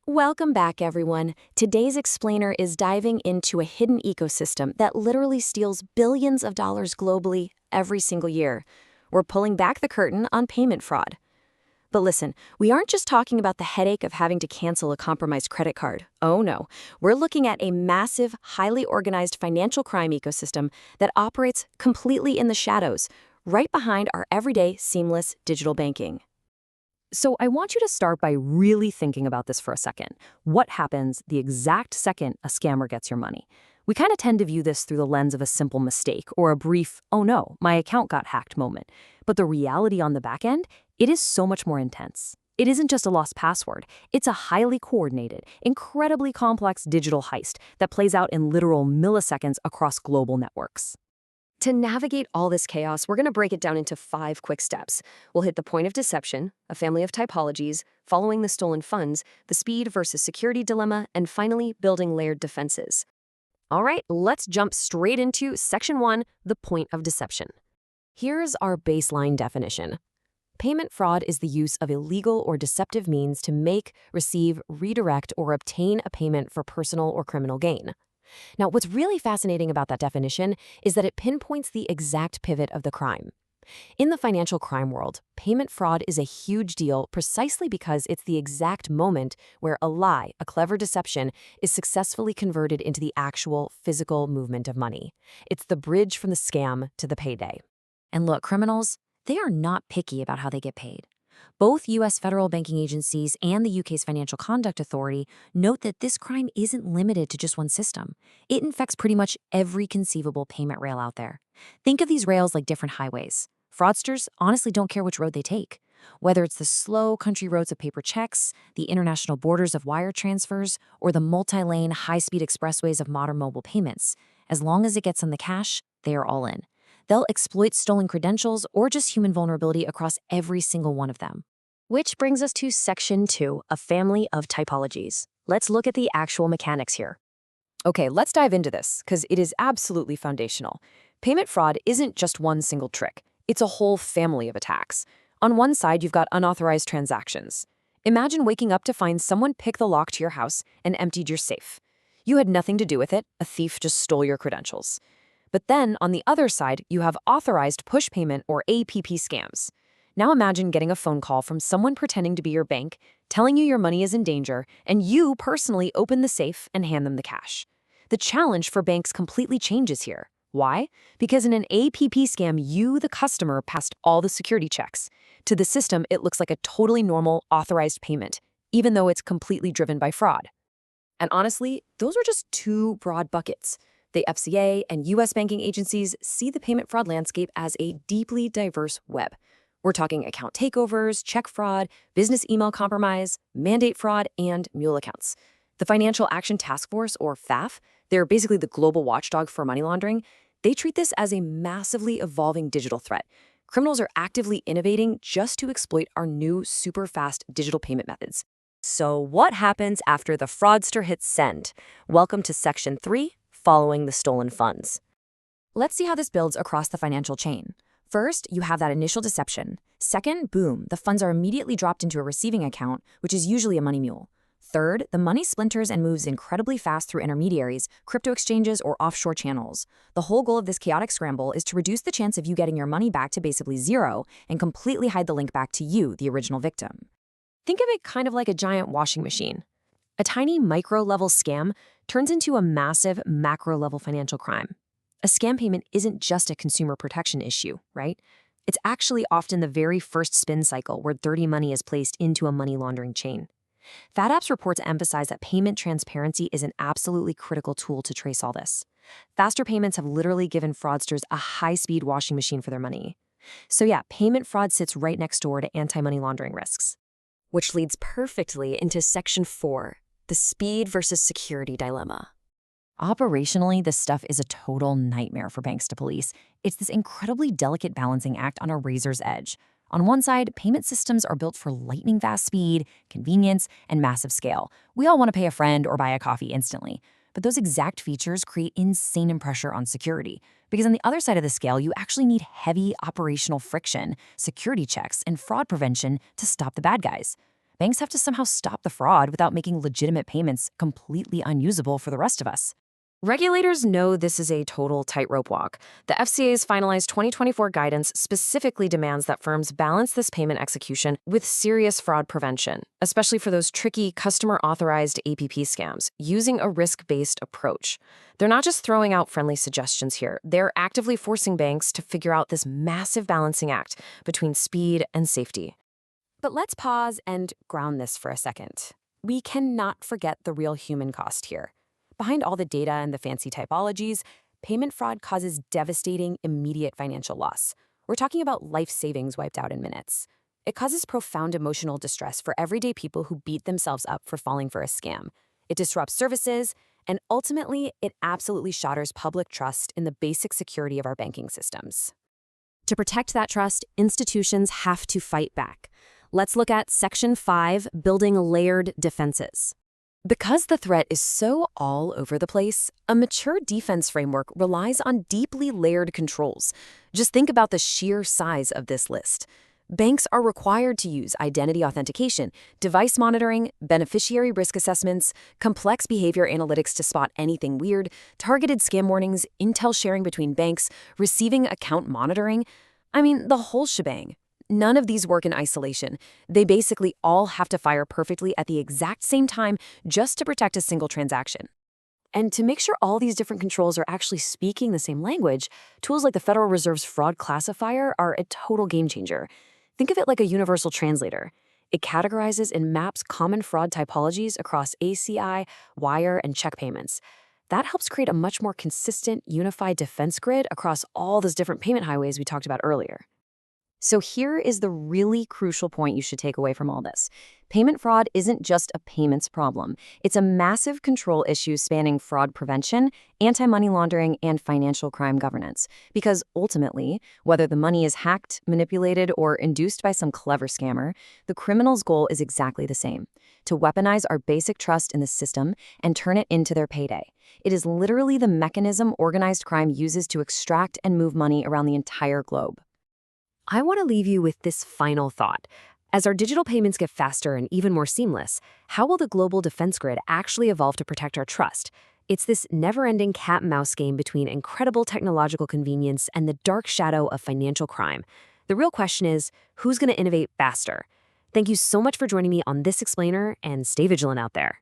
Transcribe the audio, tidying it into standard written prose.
Welcome back, everyone. Today's explainer is diving into a hidden ecosystem that literally steals billions of dollars globally every single year. We're pulling back the curtain on payment fraud. But listen, we aren't just talking about the headache of having to cancel a compromised credit card. Oh no, we're looking at a massive, highly organized financial crime ecosystem that operates completely in the shadows, right behind our everyday, seamless digital banking. So I want you to start by really thinking about this for a second. What happens the exact second a scammer gets your money? We kind of tend to view this through the lens of a simple mistake or a brief, oh no, my account got hacked moment. But the reality on the back end, it is so much more intense. It isn't just a lost password. It's a highly coordinated, incredibly complex digital heist that plays out in literal milliseconds across global networks. To navigate all this chaos, we're going to break it down into 5 quick steps. We'll hit the point of deception, a family of typologies, following the stolen funds, the speed versus security dilemma, and finally, building layered defenses. All right, let's jump straight into Section 1, the point of deception. Here's our baseline definition. Payment fraud is the use of illegal or deceptive means to make, receive, redirect, or obtain a payment for personal or criminal gain. Now, what's really fascinating about that definition is that it pinpoints the exact pivot of the crime. In the financial crime world, payment fraud is a huge deal precisely because it's the exact moment where a lie, a clever deception, is successfully converted into the actual physical movement of money. It's the bridge from the scam to the payday. And look, criminals, they are not picky about how they get paid. Both U.S. federal banking agencies and the UK's Financial Conduct Authority note that this crime isn't limited to just one system. It infects pretty much every conceivable payment rail out there. Think of these rails like different highways. Fraudsters honestly don't care which road they take. Whether it's the slow country roads of paper checks, the international borders of wire transfers, or the multi-lane, high-speed expressways of modern mobile payments, as long as it gets them the cash, they are all in. They'll exploit stolen credentials or just human vulnerability across every single one of them. Which brings us to Section 2, a family of typologies. Let's look at the actual mechanics here. Okay, let's dive into this, because it is absolutely foundational. Payment fraud isn't just one single trick. It's a whole family of attacks. On one side, you've got unauthorized transactions. Imagine waking up to find someone pick the lock to your house and emptied your safe. You had nothing to do with it. A thief just stole your credentials. But then, on the other side, you have authorized push payment or APP scams. Now imagine getting a phone call from someone pretending to be your bank, telling you your money is in danger, and you personally open the safe and hand them the cash. The challenge for banks completely changes here. Why? Because in an APP scam, you, the customer, passed all the security checks. To the system, it looks like a totally normal, authorized payment, even though it's completely driven by fraud. And honestly, those are just 2 broad buckets. The FCA and U.S. banking agencies see the payment fraud landscape as a deeply diverse web. We're talking account takeovers, check fraud, business email compromise, mandate fraud, and mule accounts. The Financial Action Task Force, or FAF, they're basically the global watchdog for money laundering. They treat this as a massively evolving digital threat. Criminals are actively innovating just to exploit our new super fast digital payment methods. So what happens after the fraudster hits send? Welcome to Section 3. Following the stolen funds. Let's see how this builds across the financial chain. First, you have that initial deception. Second, boom, the funds are immediately dropped into a receiving account, which is usually a money mule. Third, the money splinters and moves incredibly fast through intermediaries, crypto exchanges, or offshore channels. The whole goal of this chaotic scramble is to reduce the chance of you getting your money back to basically zero and completely hide the link back to you, the original victim. Think of it kind of like a giant washing machine. A tiny micro-level scam turns into a massive macro-level financial crime. A scam payment isn't just a consumer protection issue, right? It's actually often the very first spin cycle where dirty money is placed into a money laundering chain. FATF's reports emphasize that payment transparency is an absolutely critical tool to trace all this. Faster payments have literally given fraudsters a high-speed washing machine for their money. So yeah, payment fraud sits right next door to anti-money laundering risks. Which leads perfectly into Section 4. The speed versus security dilemma. Operationally, this stuff is a total nightmare for banks to police. It's this incredibly delicate balancing act on a razor's edge. On one side, payment systems are built for lightning-fast speed, convenience, and massive scale. We all want to pay a friend or buy a coffee instantly. But those exact features create insane pressure on security. Because on the other side of the scale, you actually need heavy operational friction, security checks, and fraud prevention to stop the bad guys. banks have to somehow stop the fraud without making legitimate payments completely unusable for the rest of us. Regulators know this is a total tightrope walk. The FCA's finalized 2024 guidance specifically demands that firms balance this payment execution with serious fraud prevention, especially for those tricky customer-authorized APP scams, using a risk-based approach. They're not just throwing out friendly suggestions here. They're actively forcing banks to figure out this massive balancing act between speed and safety. But let's pause and ground this for a second. We cannot forget the real human cost here. Behind all the data and the fancy typologies, payment fraud causes devastating, immediate financial loss. We're talking about life savings wiped out in minutes. It causes profound emotional distress for everyday people who beat themselves up for falling for a scam. It disrupts services, and ultimately, it absolutely shatters public trust in the basic security of our banking systems. To protect that trust, institutions have to fight back. Let's look at Section 5, Building Layered Defenses. Because the threat is so all over the place, a mature defense framework relies on deeply layered controls. Just think about the sheer size of this list. Banks are required to use identity authentication, device monitoring, beneficiary risk assessments, complex behavior analytics to spot anything weird, targeted scam warnings, intel sharing between banks, receiving account monitoring. I mean, the whole shebang. None of these work in isolation. They basically all have to fire perfectly at the exact same time just to protect a single transaction. And to make sure all these different controls are actually speaking the same language, tools like the Federal Reserve's fraud classifier are a total game changer. Think of it like a universal translator. It categorizes and maps common fraud typologies across ACI, wire, and check payments. That helps create a much more consistent, unified defense grid across all those different payment highways we talked about earlier. So here is the really crucial point you should take away from all this. Payment fraud isn't just a payments problem. It's a massive control issue spanning fraud prevention, anti-money laundering, and financial crime governance. Because ultimately, whether the money is hacked, manipulated, or induced by some clever scammer, the criminal's goal is exactly the same: to weaponize our basic trust in the system and turn it into their payday. It is literally the mechanism organized crime uses to extract and move money around the entire globe. I want to leave you with this final thought. As our digital payments get faster and even more seamless, how will the global defense grid actually evolve to protect our trust? It's this never-ending cat-and-mouse game between incredible technological convenience and the dark shadow of financial crime. The real question is, who's going to innovate faster? Thank you so much for joining me on this explainer, and stay vigilant out there.